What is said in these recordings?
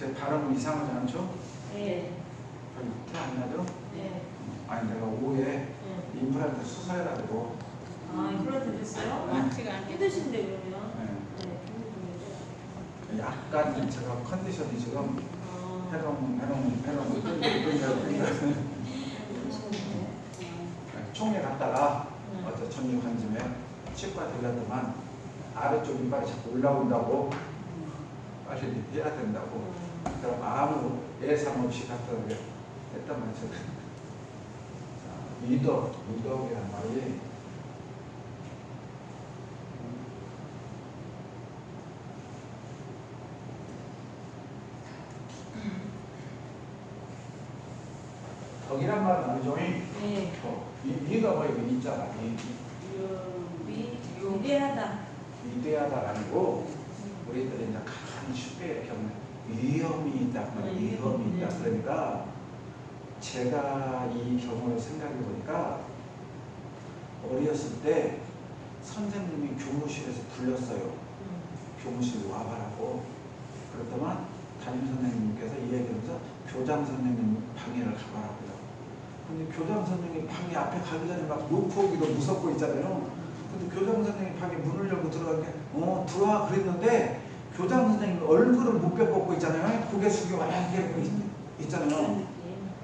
제 발음 이상하지 않죠? 네. 별로 티 안 나죠? 네. 아니 내가 오후에 네. 임플란트 수술해가지고 아, 임플란트 됐어요? 네. 힘드신데 그러면? 네. 네. 약간 제가 컨디션이 지금 아, 해롱 총회 갔다가 어제 저녁 한쯤에 치과 들렸더만 아래쪽 이빨이 자꾸 올라온다고 빨리 해야 된다고. 그럼 아무 예상 없이 갔다 했단 말이죠. 미덕이란 말이 덕이란 말은 아니죠. 네. 미가 뭐 이거 있잖아. 위대하다. 위대하다가 아니고 우리들이 이제 가장 쉽게 이렇게 하면 위험이 있다. 위험이 있다. 그러니까 제가 이 경우를 생각해 보니까 어렸을 때 선생님이 교무실에서 불렀어요. 교무실 와봐라고. 그렇더만 담임선생님께서 이 얘기하면서 교장 선생님 방에를 가봐라고요. 근데 교장 선생님 방에 앞에 가기 전에 막 놓고 오기도 무섭고 있잖아요. 근데 교장 선생님 방에 문을 열고 들어가는데 들어와 그랬는데 교장 선생님 얼굴을 못 뺏고 있잖아요. 고개 숙여 이렇게 있잖아요.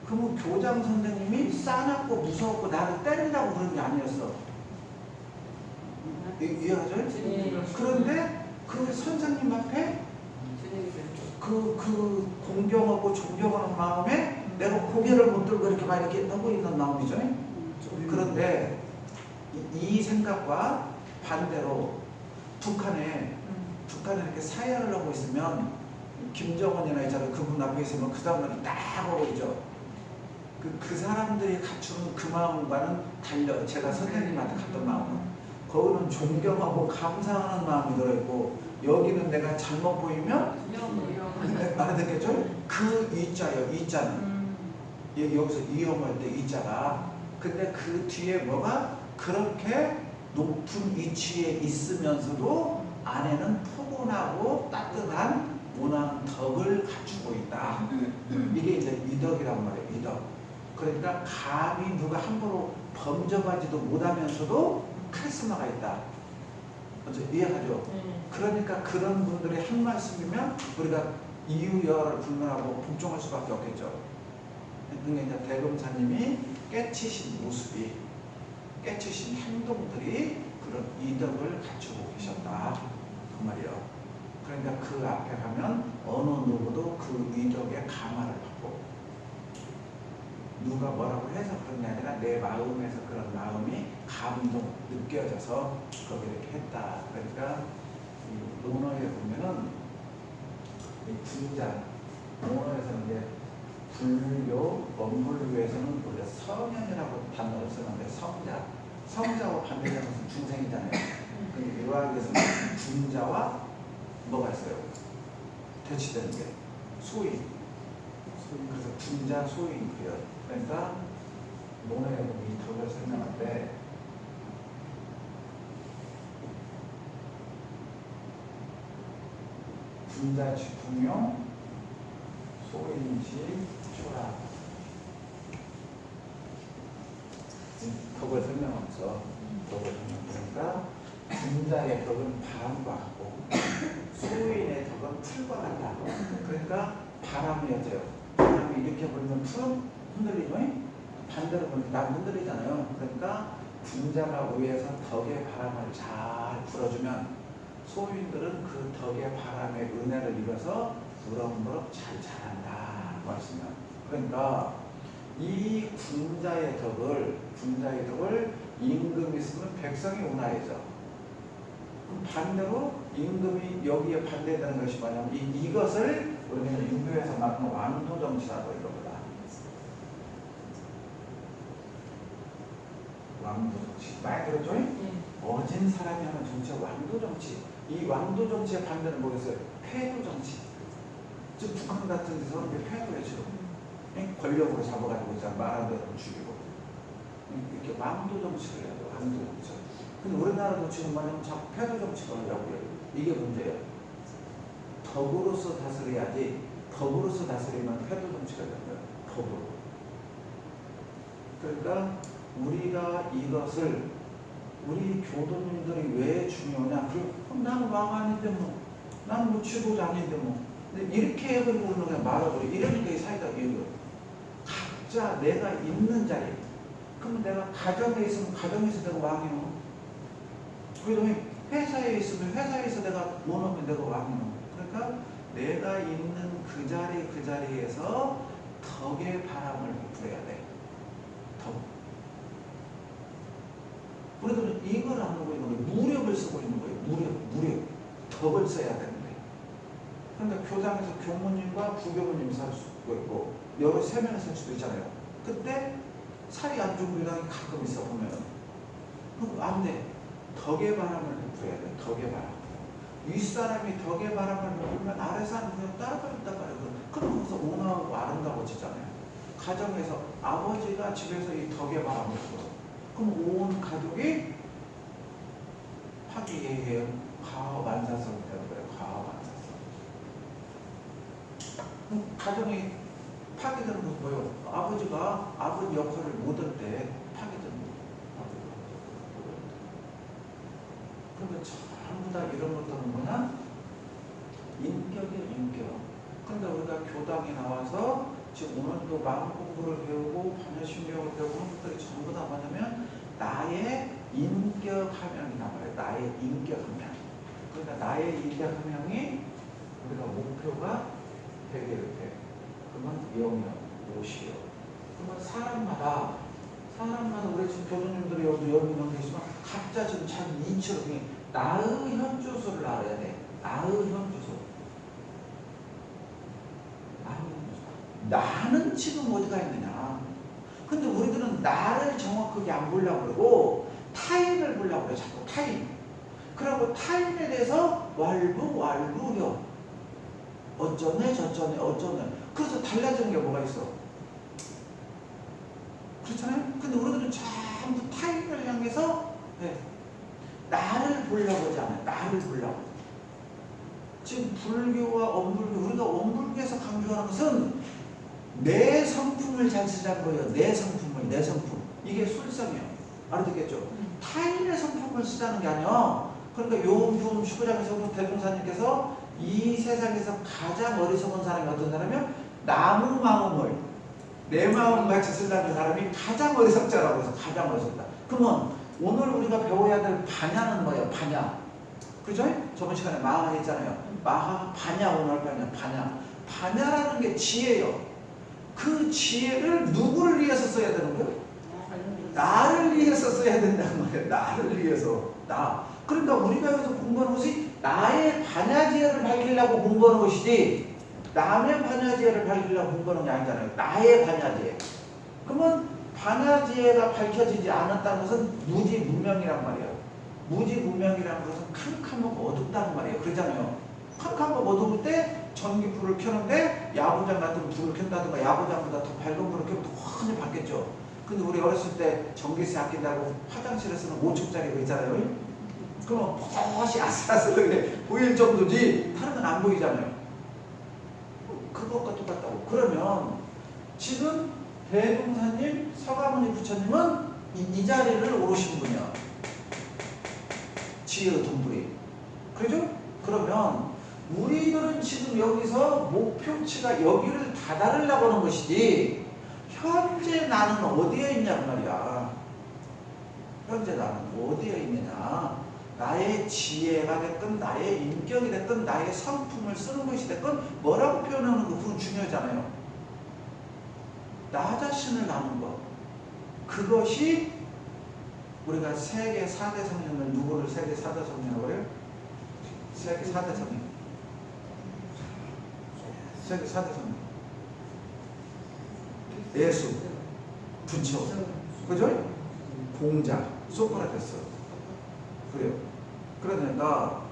그러면 교장 선생님이 싸납고 무서웠고 나를 때리려고 그런 게 아니었어. 이해하죠? 그런데 그 선생님 앞에 그 공경하고 존경하는 마음에 내가 고개를 못 들고 이렇게 막 이렇게 하고 있는 마음이죠. 그런데 이 생각과 반대로 북한에 이렇게 사열을 하고 있으면 김정은이나 있잖아요. 그분 앞에 있으면 그 사람들이 딱 오르죠. 그 사람들이 갖추는 그 마음과는 달려. 제가 선생님한테 갔던 마음은 거기는 존경하고 감사하는 마음이 들어있고 여기는 내가 잘못 보이면 알아듣겠죠? 그 이자요. 이자는 여기서 위험할 때 이자가 근데 그 뒤에 뭐가 그렇게 높은 위치에 있으면서도 안에는 포근하고 따뜻한 온화한 덕을 갖추고 있다. 이게 이제 미덕이란 말이에요. 미덕. 그러니까 감히 누가 함부로 범접하지도 못하면서도 카리스마가 있다. 먼저 이해하죠? 그러니까 그런 분들의 한 말씀이면 우리가 이유열을 불문하고 복종할 수밖에 없겠죠. 그러니까 이제 대금사님이 깨치신 모습이, 깨치신 행동들이 그런 이덕을 갖추고 계셨다. 그 말이에요. 그러니까 그 앞에 가면 어느 누구도 그 이덕에 감화를 받고 누가 뭐라고 해서 그런 게 아니라 내 마음에서 그런 마음이 감동 느껴져서 거기 이렇게 했다. 그러니까 이 논어에 보면은 이 분자 논어에서는 이제 불교 원불교에서는 원래 성현이라고 단어를 쓰는데 성자와 반대되는 것은 중생이잖아요. 근데 유학에서는 분자와 뭐가 있어요? 대치되는 게 소인. 그래서 분자 소인 그래요. 그러니까 논어에 보면 이 덕을 설명할 때 분자지 분용 소인지 초라 덕을 설명하면서 그러니까 분자의 덕은 바람과 같고 소인의 덕은 풀과 같다. 그러니까 바람이었어요. 바람이 이렇게 불면 풀은 흔들리죠? 반대로 불면 난 흔들리잖아요. 그러니까 분자가 위에서 덕의 바람을 잘 불어주면 소인들은 그 덕의 바람의 은혜를 입어서 무럭무럭 잘 자란다. 말씀이요. 그러니까 이 분자의 덕을 임금이 쓰면 백성이 운하해져. 반대로 임금이 여기에 반대되는 것이 뭐냐면 이것을 우리는 유교에서 말하는 왕도정치라고 이겁니다. 왕도정치. 많이 들었죠? 어진 사람이 하는 정치가 왕도정치. 이 왕도정치의 반대는 뭐겠어요? 패도정치. 즉 북한 같은 데서는 패도예요. 권력으로 잡아가지고 말하는 대로 죽이고 이렇게 왕도정치를 해요. 왕도정치. 근데 우리나라도 지금 뭐냐면 자꾸 패도정치를 하려고 해요. 이게 문제예요. 덕으로서 다스려야지 법으로서 다스리면 태도 정치가 되는 거예요. 법으로. 그러니까 우리가 이것을 우리 교도님들이 왜 중요하냐? 나는 왕 아닌데 뭐, 나는 뭐 지도자 아닌데 뭐. 근데 이렇게 해버리고 그러는 거야. 말아버려. 이러니까 이 사이다 이거. 각자 내가 있는 자리. 그러면 내가 가정에 있으면 가정에서 내가 왕이요. 그래도 회사에 있으면 회사에서 내가 못 오면 내가 왕이요. 그러니까 내가 있는 그 자리에서 덕의 바람을 부어야 돼. 덕. 우리들은 이걸 안 하고 있는 거예요. 무력을 쓰고 있는 거예요. 무력. 덕을 써야 되는데. 그러니까 교장에서 교무님과 부교무님이 살 수도 있고 여러 세 명이 살 수도 있잖아요. 그때 살이 안 좋은 교장이 가끔 있어 보면은 그럼 안 돼. 덕의 바람을 부어야 돼. 덕의 바람. 윗사람이 덕의 바람을 불면 아래 사람은 그냥 따라다닌단 말이에요. 그럼 거기서 온화하고 아름다워지잖아요. 가정에서 아버지가 집에서 이 덕의 바람을 불어. 그럼 온 가족이 화기애애한 과허만사성이 되는 거예요. 과허만사성. 가정이 파괴되는 것은 뭐예요? 아버지가 아버지 역할을 못할 때 파괴되는 거예요. 그러면 전부 다 이런 것들은 뭐냐? 인격이에요, 인격. 그런데 우리가 교당에 나와서 지금 오늘도 마음 공부를 배우고 반야신명을 배우고 하는 것들이 전부 다 뭐냐면 나의 인격 함양이 나와요. 나의 인격 함양. 그러니까 나의 인격 함양이 우리가 목표가 되게 돼. 그러면 영역, 옷이요. 그러면 사람마다 우리 지금 교수님들이 여기 있는 계시지만 각자 지금 자기 이치로 나의 현주소를 알아야 돼. 나의 현주소. 나는 지금 어디가 있느냐. 근데 우리들은 나를 정확하게 안 보려고 그러고 타인을 보려고 그래. 자꾸 타인. 그리고 타인에 대해서 왈부려. 어쩌네 저쩌네 어쩌네. 그래서 달라지는 게 뭐가 있어. 그렇잖아요. 근데 우리들은 전부 타인을 향해서 나를 보려고 하지 않아요. 나를 보려고. 지금 불교와 엄불교, 우리가 엄불교에서 강조하는 것은 내 성품을 잘 쓰자는 거예요. 내 성품. 이게 술성이에요. 알아듣겠죠? 타인의 성품을 쓰자는 게 아니야. 그러니까 요음 축구장에서 대종사님께서 이 세상에서 가장 어리석은 사람이 어떤 사람이요? 나무 마음을 내 마음 같이 쓰려는 사람이 가장 어리석자라고 해서 가장 어리석다. 그러면 오늘 우리가 배워야 될 반야는 뭐예요? 반야. 그죠? 저번 시간에 마하 했잖아요. 마하, 반야, 오늘 반야. 반야라는 게 지혜예요. 그 지혜를 누구를 위해서 써야 되는 거예요? 나를 위해서 써야 된다는 말이에요. 나를 위해서. 그러니까 우리가 여기서 공부하는 것이 나의 반야지혜를 밝히려고 공부하는 것이지 남의 반야지혜를 밝히려고 공부하는 게 아니잖아요. 나의 반야지혜. 그러면 반야지혜가 밝혀지지 않았다는 것은 무지문명이란 말이에요. 무지문명이라는 것은 캄캄하고 어둡다는 말이에요. 그러잖아요. 캄캄하고 어두울 때 전기불을 켜는데 야구장 같은 불을 켠다든가 야구장보다 더 밝은 불을 켜면 더 환히 밝겠죠. 근데 우리 어렸을 때 전기세 아낀다고 화장실에 쓰는 5층짜리 있잖아요. 그러면 pot이 아슬아슬하게 보일 정도지 다른 건 안 보이잖아요. 그것과 똑같다고. 그러면 지금 대종사님, 서가모니 부처님은 이 자리를 오르신 분이야. 지혜의 등불이. 그죠? 그러면 우리들은 지금 여기서 목표치가 여기를 다다르려고 하는 것이지 현재 나는 어디에 있냐고 말이야. 현재 나는 어디에 있느냐. 나의 지혜가 됐든 나의 인격이 됐든 나의 성품을 쓰는 것이 됐든 뭐라고 표현하는 거 그건 중요하잖아요. 나 자신을 아는 것. 그것이 우리가 세계 4대 성령을 누구를 세계 4대 성령이라고 해요? 세계 4대 성령. 세계 4대 성령. 예수, 부처, 그죠? 공자, 소크라테스. 그래요. 그러니까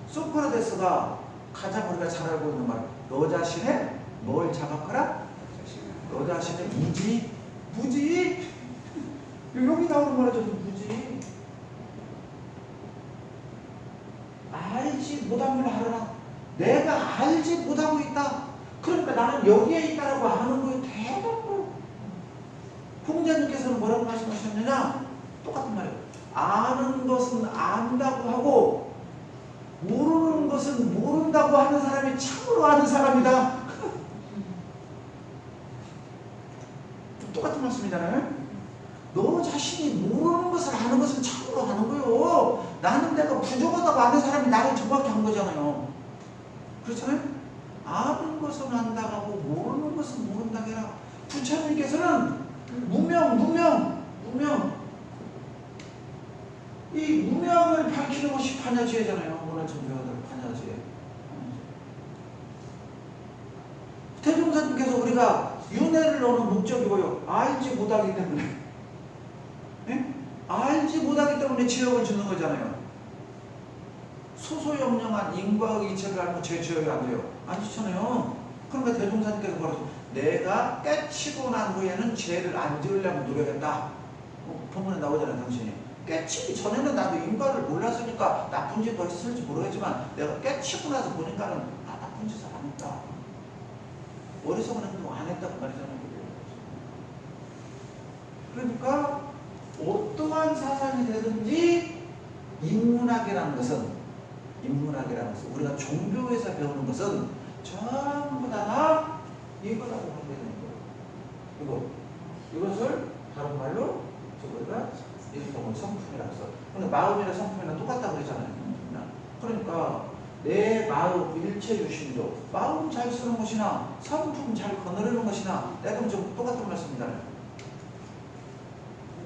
소크라테스가 가장 우리가 잘 알고 있는 말, 너 자신의 뭘 자각하라? 너 자신의 무지. 여기 나오는 말이죠. 무지. 알지 못함을 알아라. 내가 알지 못하고 있다. 그러니까 나는 여기에 있다라고 아는 거예요. 대단한 공자님께서는 뭐라고 말씀하셨느냐? 똑같은 말이에요. 아는 것은 안다고 하고 모르는 것은 모른다고 하는 사람이 참으로 아는 사람이다. 똑같은 말씀이잖아요. 너 자신이 모르는 것을 아는 것은 참으로 아는 거예요. 나는 내가 부족하다고 아는 사람이 나를 정확히 한 거잖아요. 그렇잖아요? 아는 것은 안다고 하고 모르는 것은 모른다고 해라. 부처님께서는 무명. 이 무명을 밝히는 것이 반야지혜잖아요. 오늘 좀 배워들 반야지혜. 대종사님께서 우리가 윤회를 넣는 목적이 뭐예요? 알지 못하기 때문에. 예? 알지 못하기 때문에 지역을 주는 거잖아요. 소소영령한 인과의 이체를 알고 제 지역이 안 돼요. 안 지잖아요. 그러니까 대종사님께서 뭐라고 내가 깨치고 난 후에는 죄를 안 지으려고 노력했다. 본문에 나오잖아요. 당신이. 깨치기 전에는 나도 인과를 몰랐으니까 나쁜 짓도 했을지 모르겠지만 내가 깨치고 나서 보니까는 나쁜 짓을 안 했다. 어리석은 행동 안 했다고 말이잖아요. 그러니까 어떠한 사상이 되든지 인문학이라는 것은 우리가 종교에서 배우는 것은 전부 다 이거라고 하게 되는 거예요. 이것을 다른 말로 우리가 일종의 성품이라고 해서. 근데 마음이나 성품이랑 똑같다고 그랬잖아요. 그러니까 내 마음 일체유심도 마음 잘 쓰는 것이나 성품 잘 거느리는 것이나 내가 좀 똑같은 말씀이잖아요.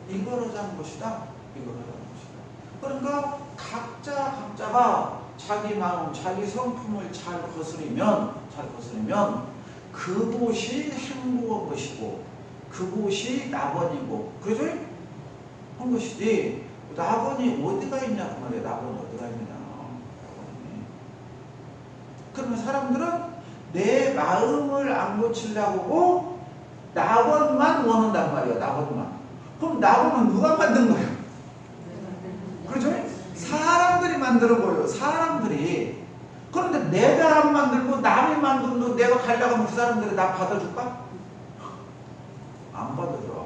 이거로 하는 것이다. 그러니까 각자가 자기 마음, 자기 성품을 잘 거스르면 그곳이 행복한 것이고 그곳이 낙원이고 그죠? 한 것이지 낙원이 어디가 있냐 그 말이에요. 낙원이 어디가 있느냐. 그러면 사람들은 내 마음을 안 고치려고 낙원만 원한단 말이에요. 낙원만. 그럼 낙원은 누가 만든 거예요? 그렇죠? 사람들이 만드는 거예요. 사람들이. 그런데 내가 안 만들고 남이 만들고 내가 가려고 하면 그 사람들이 나 받아줄까? 안 받아줘.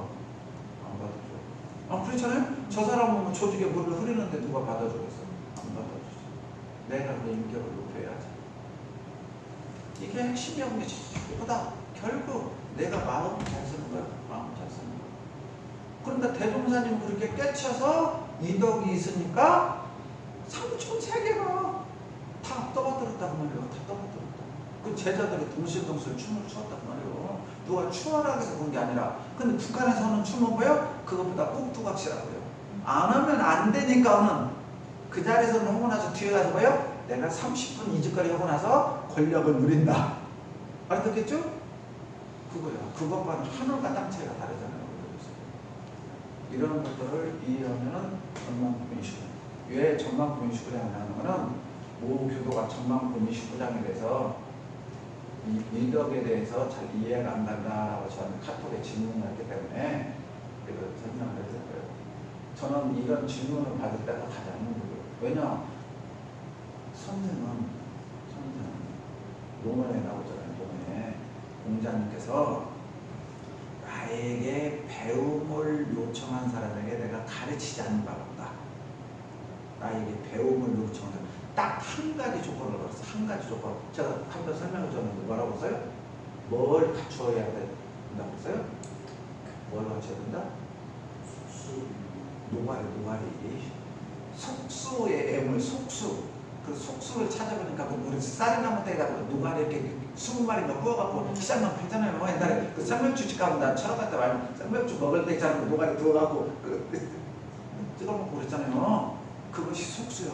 그렇잖아요? 저 사람은 조직에 물을 흐리는데 누가 받아주겠어? 안 받아주지. 내가 그 인격을 높여야지. 이게 핵심이 없는 게 전부다. 결국 내가 마음 잘 쓰는 거야. 마음 잘 쓰는 거야. 그런데 대종사님 그렇게 깨쳐서 이덕이 있으니까 삼촌 세계가 다 떠받들었단 말이에요. 다 떠받들었다. 그 제자들이 동실동실 춤을 추었단 말이에요. 누가 추월하게 해서 그런 게 아니라. 근데 북한에서는 춤은 뭐예요? 그것보다 꼭두각시라고요. 안 하면 안 되니까는 그 자리에서는 하고 나서 뒤에 가서 뭐예요? 내가 30분 이직거리 하고 나서 권력을 누린다. 알았겠죠? 그거야. 그것과는 하늘과 땅 차이가 다르잖아요. 이런 것들을 이해하면은 전망품 29장. 왜 전망품 29장을 하는 거는 모 교도가 전망품 29장에 대해서 이 미덕에 대해서 잘 이해가 안 간다라고 저는 카톡에 질문을 했기 때문에 이걸 설명을 해드릴 거예요. 저는 이런 질문을 받을 때가 가장 힘들어요. 왜냐? 선생은 논문에 나오잖아요. 논문에 공자님께서 나에게 배움을 요청한 사람에게 내가 가르치지 않는 바가 없다. 나에게 배움을 요청한 사람 딱 한 가지 조건을 걸었어. 한 가지 조건. 제가 한번 설명을 줬는데 뭐라고 써요? 뭘 갖추어야 된다고 써요? 뭘 갖춰야 된다? 노가리. 속수의 애물, 속수. 그 속수를 찾아보니까 우리 쌀이나무 떼다가 노가리 이렇게 20마리가 구워갖고 시장만 팔잖아요. 옛날에 그 쌍맥주집 가면 나 처럼 갔다 말고 쌍맥주 먹을 때 있잖아요. 노가리 구워갖고 찍어먹고 그랬잖아요. 그것이 속수요.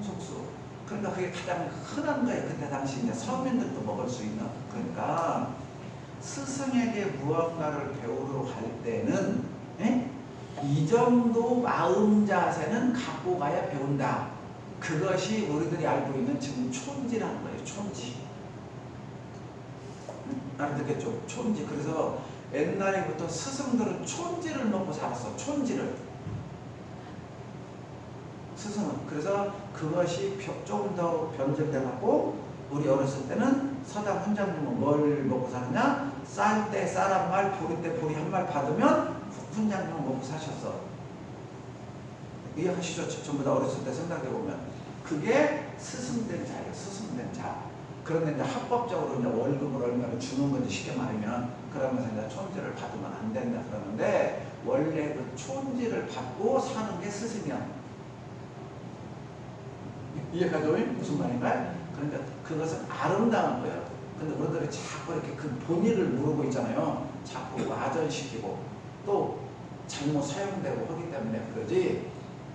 속수. 그러니까 그게 가장 흔한 거예요. 그때 당시 이제 서민들도 먹을 수 있는. 그러니까 스승에게 무언가를 배우러 갈 때는 이 정도 마음 자세는 갖고 가야 배운다. 그것이 우리들이 알고 있는 지금 촌지라는 거예요. 촌지. 알아듣겠죠? 촌지. 그래서 옛날에부터 스승들은 촌지를 먹고 살았어. 촌지를. 스승은. 그래서 그것이 조금 더 변질돼갖고 우리 어렸을 때는 서당 훈장님은 뭘 먹고 사느냐? 쌀 때 쌀 한 말, 보리 때 보리 한 말 받으면 훈장님은 먹고 사셨어. 이해하시죠? 전부 다 어렸을 때 생각해보면. 그게 스승된 자예요. 스승된 자. 그런데 이제 합법적으로 이제 월급을 얼마를 주는 건지 쉽게 말하면 그러면서 이제 촌지를 받으면 안 된다 그러는데 원래 그 촌지를 받고 사는 게 스승이야. 이해가죠? 무슨 말인가요? 그러니까 그것은 아름다운 거예요. 근데 우리들이 자꾸 이렇게 그 본의를 모르고 있잖아요. 자꾸 와전시키고 또 잘못 사용되고 하기 때문에 그러지.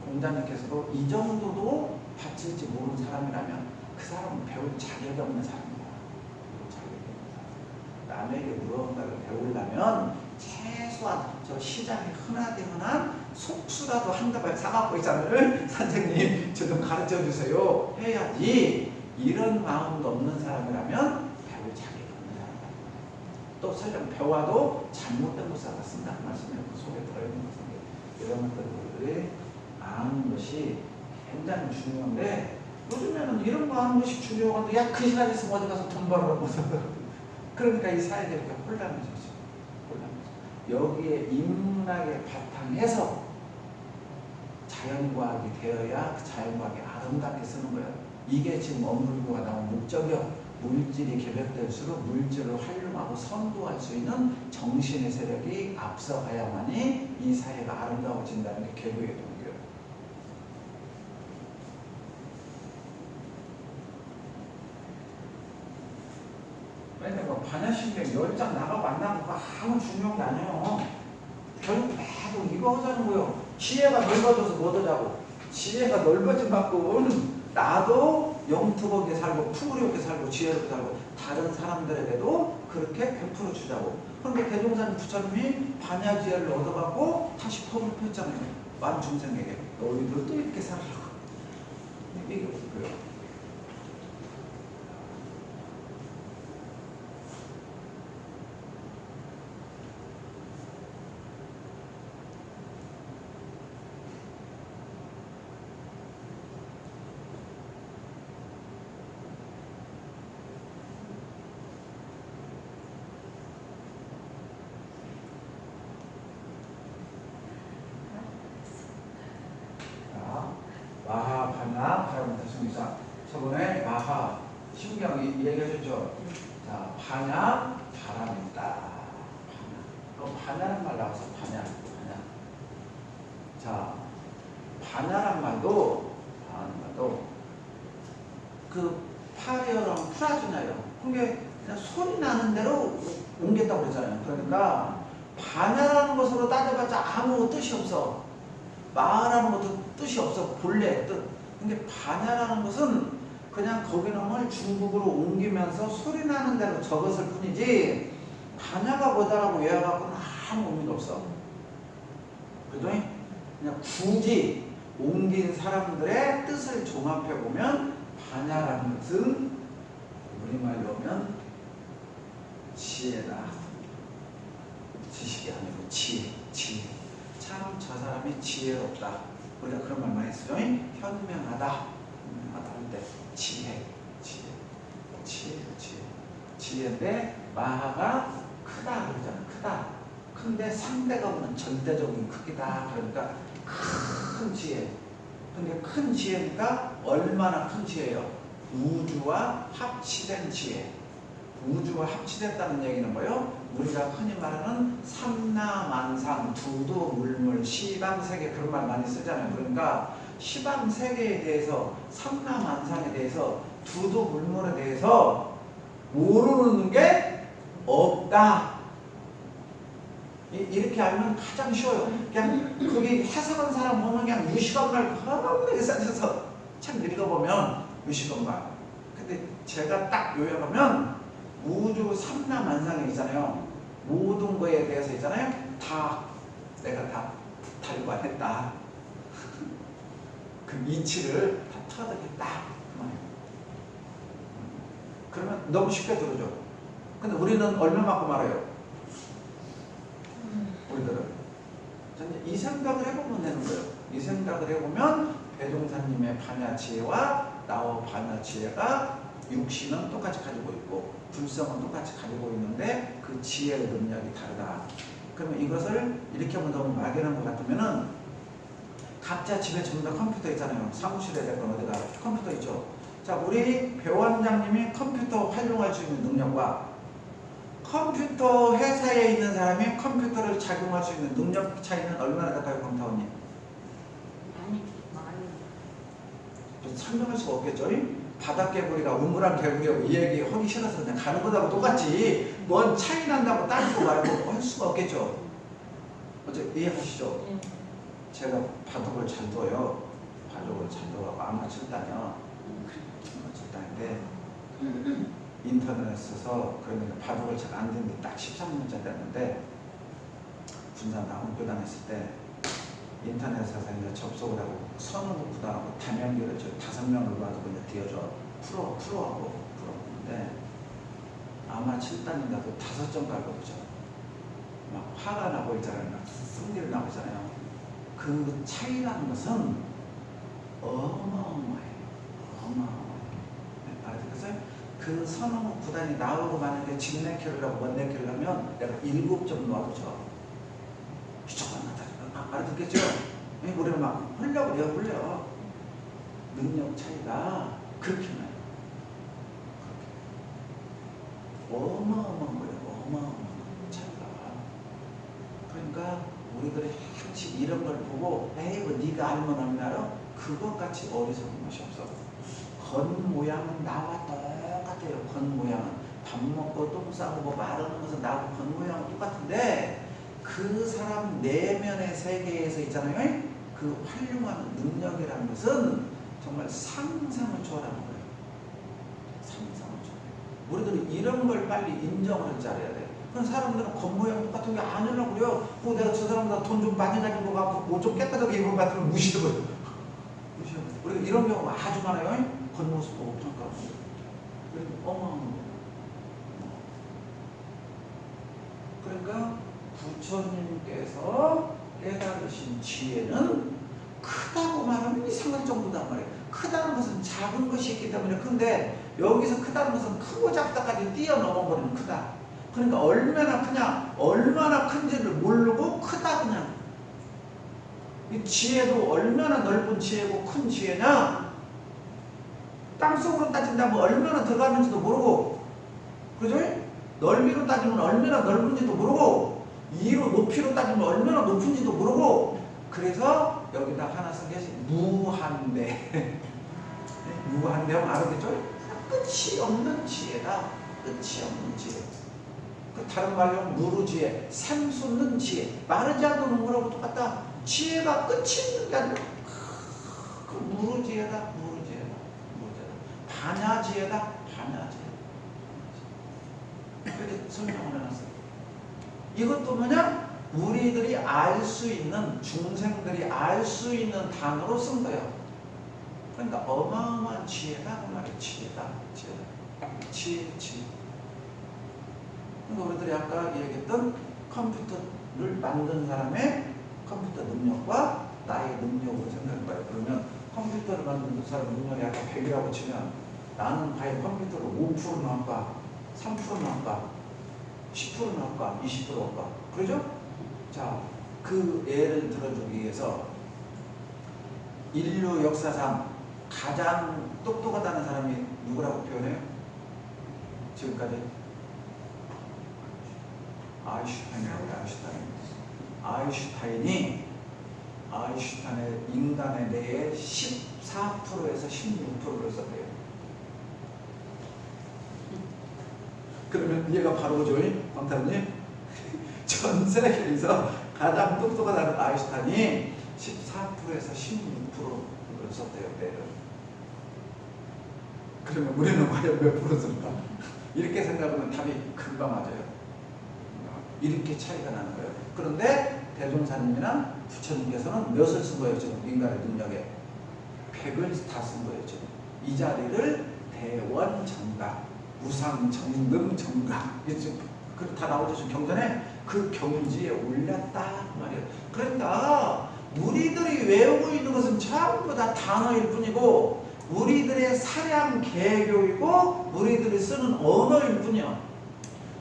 공자님께서도 이 정도도 바칠지 모르는 사람이라면 그 사람은 배울 자격이 없는 사람이야. 배울 자격이 없는 사람. 남에게 무언가를 배우려면 최소한 저 시장에 흔하디 흔한 속수라도 한 다발 사갖고 있잖아요. 선생님 저 좀 가르쳐 주세요 해야지. 이런 마음도 없는 사람이라면 배울 자격이 없는 사람이야. 또 설령 배워도 잘못된 것을 알았습니다. 그 말씀에 그 속에 들어있는 것인데 이런 것들을 아는 것이 굉장히 중요한데 요즘에는 이런 거 아는 것이 중요한데 야 그 시간에서 어디 가서 돈 벌으라고 그러니까 이 사회가 이렇게 혼란해졌죠. 여기에 인문학의 바탕에서 자연과학이 되어야 그 자연과학이 아름답게 쓰는 거예요. 이게 지금 업무교가 나온 목적이요. 물질이 개별될수록 물질을 활용하고 선도할 수 있는 정신의 세력이 앞서가야만이 이 사회가 아름다워진다는 게 개구의 동기예요. 왜냐면 뭐 반야신경 10장 나가고 안 나가고 아무 중요한 게 아니에요. 결국 매번 이거 하자는 거예요. 지혜가 넓어져서 뭐 하자고. 지혜가 넓어진 만큼 나도 영특하게 살고 풍요롭게 살고 지혜롭게 살고 다른 사람들에게도 그렇게 베풀어 주자고. 그런데 대종사님 부처님이 반야지혜를 얻어갖고 다시 법을 폈잖아요. 많은 중생에게 너희들도 이렇게 살라고. 이게 뭐예요? 마하, 반야, 바람부터 승리사. 저번에 마하, 신경 얘기해줬죠. 자, 반야, 바람이 있다. 그럼 반야란 말 나와서 반야. 자, 반야란 말도 그 파리어랑 풀어주나요? 그게 그냥 소리 나는 대로 옮겼다고 그러잖아요. 그러니까 반야라는 것으로 따져봤자 아무 뜻이 없어. 마하라는 것도 뜻이 없어. 본래 뜻. 근데 반야라는 것은 그냥 거기는 중국으로 옮기면서 소리 나는 대로 적었을 뿐이지 반야가 뭐다라고 외워갖고는 아무 의미가 없어. 그랬더니 그냥 굳이 옮긴 사람들의 뜻을 종합해보면 반야라는 것은 우리말로 하면 지혜다. 지식이 아니고 지혜. 참 저 사람이 지혜롭다. 우리가 그런 말 많이 쓰죠. 현명하다 할 때 지혜인데 마하가 크다 그러잖아. 크다. 근데 상대가 없는 절대적인 크기다. 그러니까 큰 지혜. 근데 큰 지혜니까 얼마나 큰 지혜예요? 우주와 합치된 지혜. 우주와 합치됐다는 얘기는 뭐예요? 우리가 흔히 말하는 삼라만상, 두두물물, 시방세계 그런 말 많이 쓰잖아요. 그러니까 시방세계에 대해서, 삼라만상에 대해서, 두두물물에 대해서 모르는 게 없다. 이렇게 알면 가장 쉬워요. 그냥 거기 해석한 사람 보면 그냥 유식언말 겁나게 써서 참 읽어보면 유식언말. 근데 제가 딱 요약하면 우주 삼라만상에 있잖아요. 모든 거에 대해서 있잖아요. 다 내가 다 달관했다. 그 이치를 다 터득했다. 그러면 너무 쉽게 들어줘. 근데 우리는 얼마 맞고 말아요? 우리들은 이 생각을 해보면 되는 거예요. 이 생각을 해보면 배종사님의 반야지혜와 나와 반야지혜가 육신은 똑같이 가지고 있고 불성은 똑같이 가지고 있는데 그 지혜의 능력이 다르다. 그러면 이것을 이렇게 한번 너무 막연한 것 같으면은 각자 집에 전부 다 컴퓨터 있잖아요. 사무실에 됐건 어디가 컴퓨터 있죠. 자, 우리 배 원장님이 컴퓨터 활용할 수 있는 능력과 컴퓨터 회사에 있는 사람이 컴퓨터를 작용할 수 있는 능력 차이는 얼마나 될까요, 강타원님? 많이. 설명할 수가 없겠죠. 바닷개구리가 우물안 개구리하고 이 얘기 하기 싫어서 그냥 가는 거하고 똑같지. 뭔 차이 난다고 따지고 말고 할 수가 없겠죠. 어째 이해하시죠? 예. 제가 바둑을 잘 둬요. 바둑을 잘 둬가고 아마추어 다녀. 아마추어 다닌데 인터넷에 써서 그러니까 바둑을 잘 안 듣는데 딱 13년째 됐는데 군산 나훈교당했을 때 인터넷에서 이제 접속을 하고 선우 구단하고 담양기를 저 5명을 봐도 그냥 뒤어줘 프로하고 풀었는데 아마 7단인가도 5점 깔고 그죠. 막 화가 나고 있잖아요. 막 승리를 나고 있잖아요. 그 차이라는 것은 어마어마해요. 알았어요? 그 선우 구단이 나오고 만약에 진내키를 하고 원내키를 하면 내가 7점 놔두죠. 무조건 나타나. 알아듣겠죠? 우리는 막 흘려. 능력 차이가 그렇게 나요. 어마어마한 거예요. 어마어마한 차이가. 그러니까 우리들이 항상 이런 걸 보고 에이 뭐 네가 알면 얼마나 그것같이 어리석은 것이 없어. 건 모양은 나와 똑같아요. 건 모양은 밥 먹고 똥 싸고 뭐 마르는 것은 나하고 건 모양은 똑같은데 그 사람 내면의 세계에서 있잖아요. 그 활용하는 능력이라는 것은 정말 상상을 초월하는 거예요. 상상을 초월해요. 우리들은 이런 걸 빨리 인정을 할 줄 알아야 돼. 그런 사람들은 겉모양 똑같은 게 아니라고 그래요. 내가 저 사람보다 돈 좀 많이 가지고 가고 옷 좀 깨끗하게 입은 것 같으면 무시해요. 우리가 이런 경우가 아주 많아요. 겉모습 보고 평가하고. 어마어마한 거예요. 그러니까 부처님께서 깨달으신 지혜는 크다고 말하면 이상할 정도단 말이에요. 크다는 것은 작은 것이 있기 때문에 큰데 여기서 크다는 것은 크고 작다까지 뛰어넘어 버리는 크다. 그러니까 얼마나 크냐, 얼마나 큰지를 모르고 크다 그냥. 이 지혜도 얼마나 넓은 지혜고 큰 지혜냐. 땅속으로 따진다면 얼마나 들어가는지도 모르고, 그죠? 넓이로 따지면 얼마나 넓은지도 모르고, 이로 높이로 따지면 얼마나 높은지도 모르고. 그래서 여기다 하나 쓴 게 무한대. 무한대 하면 알았겠죠? 끝이 없는 지혜다. 끝이 없는 지혜. 그 다른 말로 무르지혜, 샘솟는 지혜. 마르지 않는 물하고 똑같다. 지혜가 끝이 있는 게 아니라 그 무르지혜다. 반야지혜다. 그렇게 설명을 해놨어요. 이것도 뭐냐? 우리들이 알 수 있는, 중생들이 알 수 있는 단어로 쓴 거예요. 그러니까 어마어마한 지혜다 그 말이에요. 지혜다. 지혜. 그러니까 우리들이 아까 얘기했던 컴퓨터를 만든 사람의 컴퓨터 능력과 나의 능력으로 생각해봐요. 그러면 컴퓨터를 만든 사람 능력이 아까 100이라고 치면 나는 과연 컴퓨터를 5% 나올까? 3% 나올까? 10% 나올까? 20% 나올까? 그러죠? 자, 그 예를 들어주기 위해서 인류 역사상 가장 똑똑하다는 사람이 누구라고 표현해요? 지금까지? 아인슈타인의 인간의 뇌의 14%에서 16%를 썼대요. 그러면 얘가 바로 오죠, 방탄님? 전 세계에서 가장 똑똑하다는 아인슈타인이 14%에서 16%를 썼대요, 뇌를. 그러면 우리는 과연 몇 프로 쓸까? 이렇게 생각하면 답이 금방 맞아요. 이렇게 차이가 나는 거예요. 그런데 대종사님이나 부처님께서는 몇을 쓴 거예요, 지금 인간의 능력에? 100을 다 쓴 거예요, 지금. 이 자리를 대원정각, 우상정등정각, 그 다 나오죠, 지금 경전에. 그 경지에 올렸다 그 말이에요. 그러니까 우리들이 외우고 있는 것은 전부 다 단어일 뿐이고 우리들의 사량 개교이고 우리들이 쓰는 언어일 뿐이야.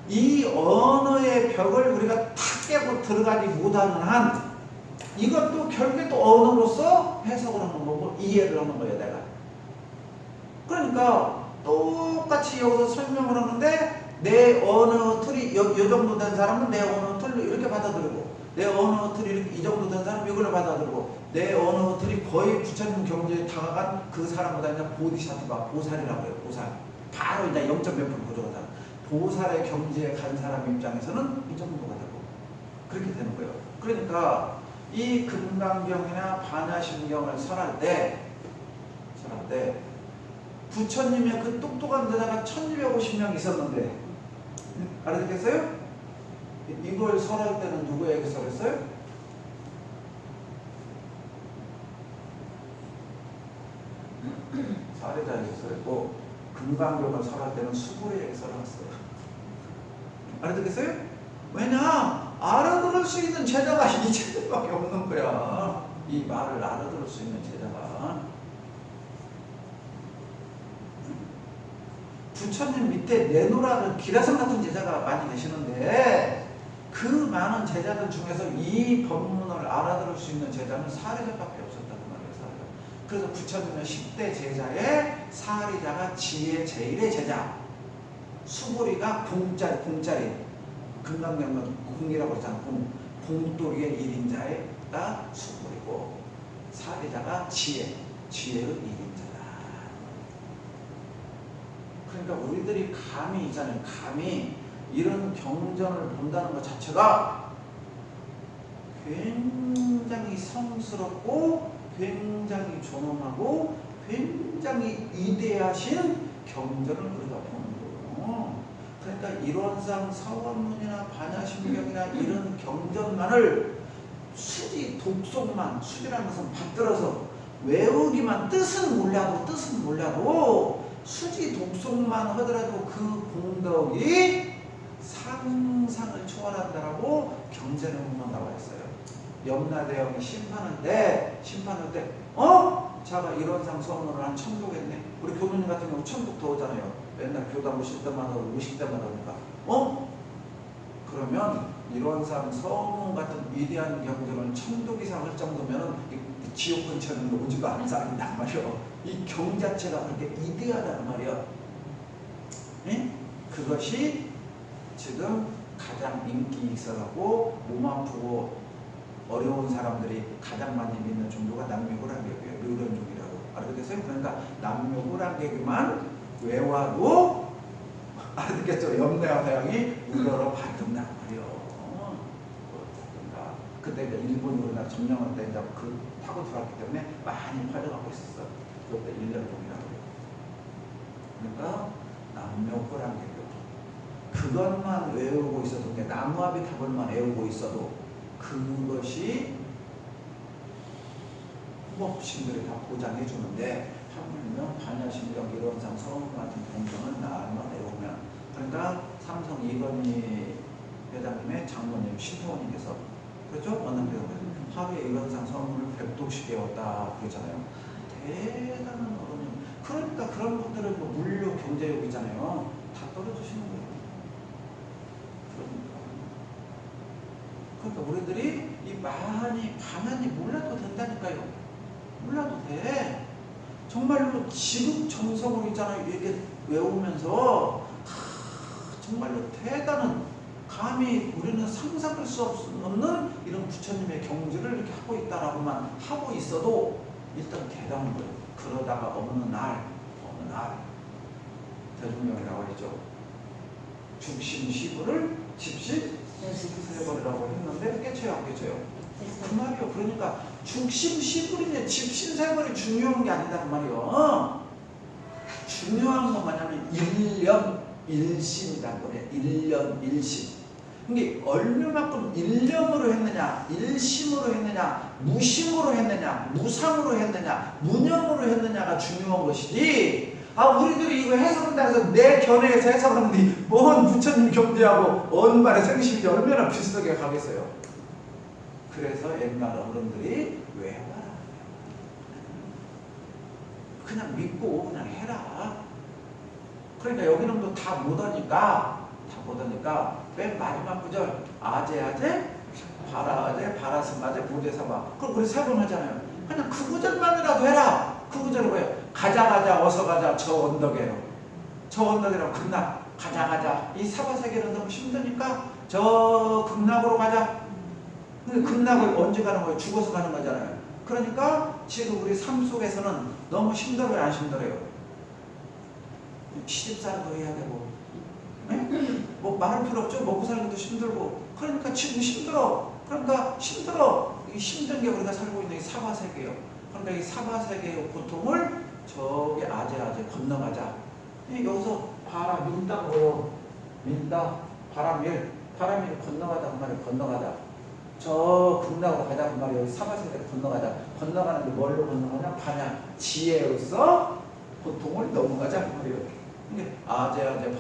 이 언어의 벽을 우리가 탁 깨고 들어가지 못하는 한 이것도 결국에 또 언어로서 해석을 하는 거고 이해를 하는 거예요, 내가. 그러니까 똑같이 여기서 설명을 하는데 내 언어 틀이 요 정도 된 사람은 내 언어 틀로 이렇게 받아들이고 내 언어 틀이 이 정도 된 사람은 이걸로 받아들이고 내 언어 틀이 거의 부처님 경지에 다가간 그 사람보다 이제 보디사트바, 보살이라고 해요. 보살. 바로 이제 0.몇% 부족하다. 보살의 경지에 간 사람 입장에서는 이 정도가 되고 그렇게 되는 거예요. 그러니까 이 금강경이나 반야심경을 설할 때 부처님의 그 똑똑한 데다가 1250명 있었는데 알아듣겠어요? 이걸 설할 때는 누구에게 설했어요? 사례자에게 설했고 금강경을 설할 때는 수고에게 설했어요. 알아듣겠어요? 왜냐? 알아들을 수 있는 제자가 이 제자밖에 없는 거야. 이 말을 알아들을 수 있는 제자가. 부처님 밑에 내노라는 기라성 같은 제자가 많이 계시는데 그 많은 제자들 중에서 이 법문을 알아들을 수 있는 제자는 사리자밖에 없었다는 말이에요. 사리자. 그래서 부처님은 10대 제자의 사리자가 지혜 제1의 제자, 수고리가 공짜리 금강경은 공이라고 했잖아. 공돌이의 1인자가 수고리고 사리자가 지혜의 1인자다. 그러니까 우리들이 감이 있잖아요. 감이 이런 경전을 본다는 것 자체가 굉장히 성스럽고 굉장히 존엄하고 굉장히 위대하신 경전을 우리가 보는 거예요. 그러니까 일원상 사원문이나 반야심경이나 이런 경전만을 수지 독속만, 수지라는 것은 받들어서 외우기만 뜻은 몰라도 수지 독속만 하더라도 그 공덕이 상상을 초월한다라고 경전에 보면 나와 있어요. 염라대왕이 심판할 때 자가 일원상 서원을 한 천국했네. 우리 교수님 같은 경우 천국도 오잖아요. 맨날 교당 오실 때마다 오실 때마다 오니까 그러면 일원상 서원 같은 위대한 경전을 천국 이상 할 정도면 지옥 근처는 오지도 않은 사람이란 말이요. 이 경 자체가 그렇게 위대하단 말이요. 네? 그것이 지금 가장 인기 있어갖고 몸 아프고 어려운 사람들이 가장 많이 믿는 종교가 남묘불안개교예요. 묘론종이라고. 알아듣겠어요? 그러니까 남묘불안개교만 외워도 알아듣겠죠? 염라대왕이 우러러 받는단 말이요. 그때 일본이 우리나라 점령할 때 이제 그 타고 들어왔기 때문에 많이 활용하고 있었어. 그때 일련종이라고 해요. 그러니까 남묘불안개교. 그것만 외우고 있어도, 나무아비타불만 외우고 있어도 그것이 후법신들이 다 보장해 주는데 하물며 반야심경 일원상 서원 같은 경전을 나만 외우면, 그러니까 삼성 이건희 회장님의 장모님 신태원님께서 그렇죠? 원남대원님 하루에 일원상 서원을 100도씩 외웠다 그러잖아요. 대단한 어른이. 그러니까 그런 분들은 뭐 물류 경제욕이잖아요. 다 떨어지시는 거예요. 그러니까 우리들이 이 많이 몰라도 된다니까요. 몰라도 돼. 정말로 지극정성으로 있잖아요. 이렇게 외우면서 정말로 대단한, 감히 우리는 상상할 수 없는 이런 부처님의 경지를 이렇게 하고 있다라고만 하고 있어도 일단 대단한 거예요. 그러다가 어느 날 대중명이라고 했죠. 죽심시부를 집심세벌이라고 했는데 깨쳐요, 안 깨쳐요? 그 말이요. 그러니까 죽심시불이냐 집심세벌이 중요한 게 아니란 말이요. 중요한 건 뭐냐면 일념일심이란 거예요. 일념일심. 이게 얼마만큼 일념으로 했느냐, 일심으로 했느냐, 무심으로 했느냐, 무상으로 했느냐, 무념으로 했느냐가 중요한 것이지. 우리들이 이거 해석한다 해서 내 견해에서 해석하는데 뭔 부처님 경지하고 어느 말의 생심이 얼마나 비슷하게 가겠어요. 그래서 옛날 어른들이 외워라. 그냥 믿고 그냥 해라. 그러니까 여기는 또 다 못하니까 맨 마지막 구절 아제 바라아제 바라스마제 보제사바 그걸 우리 세 번 하잖아요. 그냥 그 구절만이라도 해라. 그 구절이 뭐예요? 가자 어서 가자 저 언덕에로. 저 언덕이라고 극락 가자 이 사바세계는 너무 힘드니까 저 극락으로 가자. 근데 극락을 언제 가는 거예요? 죽어서 가는 거잖아요. 그러니까 지금 우리 삶 속에서는 너무 힘들어요, 안 힘들어요? 시집살이도 해야 되고, 네? 뭐 말할 필요 없죠. 먹고 사는 것도 힘들고. 그러니까 지금 힘들어. 이 힘든 게 우리가 살고 있는 이 사바세계예요. 그러니까 이 사바세계의 고통을 저기 아제 건너가자. 여기서 바라 민다 뭐요? 민다 바람일 건너가자 그 말이에요. 건너가자. 저 극락으로 가자 그 말이에요. 사바세계를 건너가자. 건너가는데 뭘로 건너가냐? 반야 지혜로서 고통을 넘어가자 그 말이에요. 근데 아제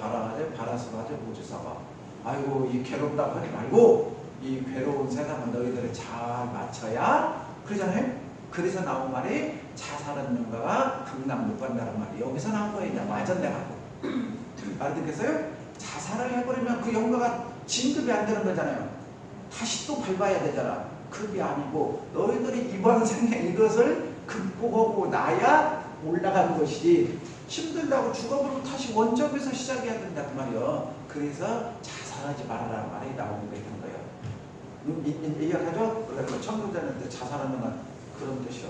바라스바제 모지사바. 아이고 이 괴롭다고 하지 말고 이 괴로운 세상은 너희들을 잘 맞춰야 그러잖아요. 그래서 나온 말이 자살은 영가가 극락 못 간다는 말이 여기서 나온 거예요. 이제 완전 내가고 알아듣겠어요? 자살을 해버리면 그 영가가 진급이 안 되는 거잖아요. 다시 또 밟아야 되잖아. 그게 아니고 너희들이 이번 생에 이것을 극복하고 나야 올라가는 것이지 힘들다고 죽어버리면 다시 원점에서 시작해야 된다 그 말이요. 그래서 자살하지 말아라는 말이 나오는 거예요. 이해하죠? 그래서 천도자한테 자살하는 건 그런 뜻이요.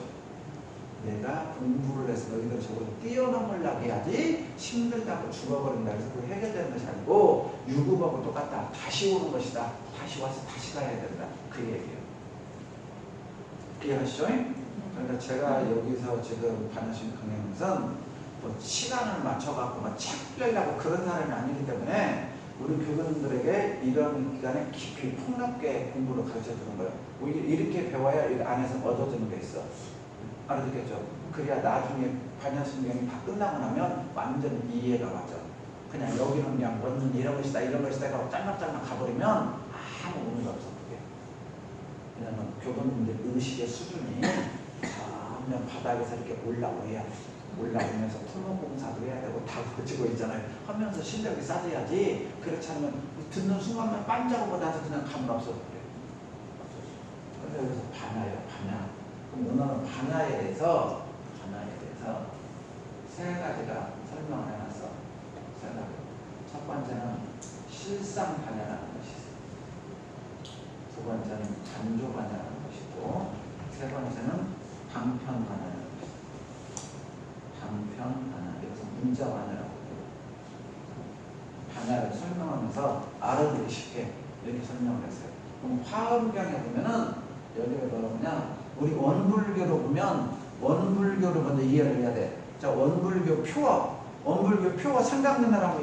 내가 공부를 해서 너희들 저걸 뛰어넘으려고 해야지 힘들다고 죽어버린다. 그래서 그게 해결되는 것이 아니고 유급하고 똑같다. 다시 오는 것이다. 다시 와서 다시 가야 된다. 그 얘기예요. 이해하시죠? 그러니까 제가 여기서 지금 반야신 강행선 뭐 시간을 맞춰갖고 막 책 빼려고 그런 사람이 아니기 때문에 우리 교수님들에게 이런 기간에 깊이 폭넓게 공부를 가르쳐주는 거예요. 이렇게 배워야 이 안에서 얻어지는 게 있어. 알아듣겠죠? 그래야 나중에 반야신경이 다 끝나고 나면 완전 이해가 맞아. 그냥 여기는 그냥 원은 이런 것이다 하고 짤막짤막 가버리면 아무 의미가 없어 그게. 왜냐면 교수님들 의식의 수준이 점점 바닥에서 이렇게 올라오면서 토목공사도 해야 되고 다 거치고 있잖아요. 하면서 실력이 쌓여야지. 그렇지 않으면 듣는 순간만 반짝하고 나서 그냥 가면 없어. 그래서 여기서 반야예요. 그럼 오늘은 반야에 대해서 세 가지가 설명을 해놨어. 세 가지. 첫 번째는 실상 반야라는 것이 있어요. 두 번째는 간조 반야라는 것이고, 세 번째는 방편 반야라는 것이죠. 방편 반야. 여기서 문자 반야라고 해요. 반야를 설명하면서 알아듣기 쉽게 이렇게 설명을 했어요. 그럼 화엄경에 보면은 여기가 뭐냐? 우리 원불교로 보면 원불교를 먼저 이해를 해야 돼. 자, 원불교 표어 삼각문화라고